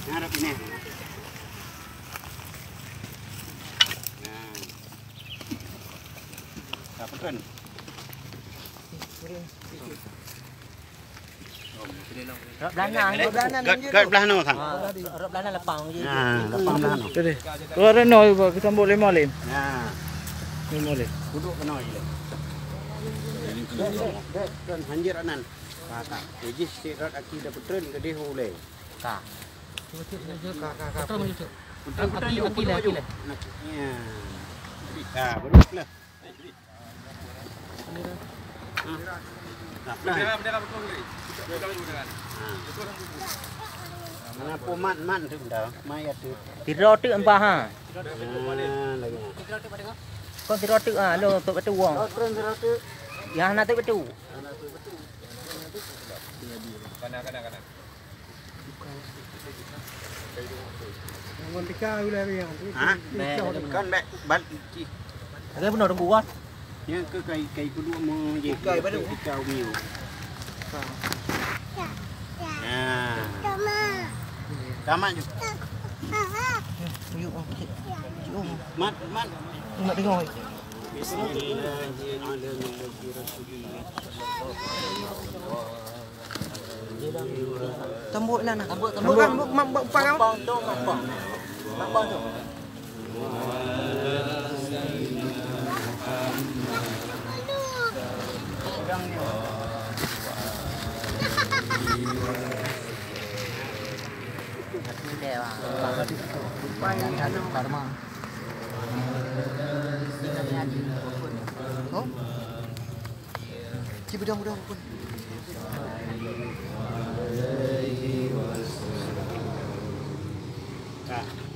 Ngarep ini. Nah. Dapat kan? Rap belana Kat belah no thang. rap belana lapang je. Nah, lapang belah no. Jadi. Ora no kita sambut lima lim. Nah, Lima lim. duduk kena je. Kan hanjir anan. Kata, jadi sirat aki dapat tren ke dia boleh. Ka. Aki lah. Ya. Nah, beruklah. Mana poman tu dah, mayat tu. Tiro tu empah ha. Lagi. Kau tiro tu ah lo tu betu wong. Tren tu. Yang nak tu betu. Kanan. Ha? Kan baik balik. Ada benar rembu kan? Ya ke kai kedua mau je. Kai baru kau miu. Nah. Tamat je. Mat. Nak dengar. Tambuk lah nak. Tambuk kan pang tu. Pang tu. Oh, si budang pun.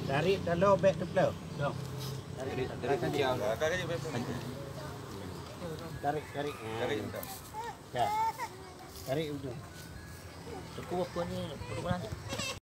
Dari dalam beg tu belau. Tarik. Ya. Tarik ujung. Cukup apa ni? Cukup nanti.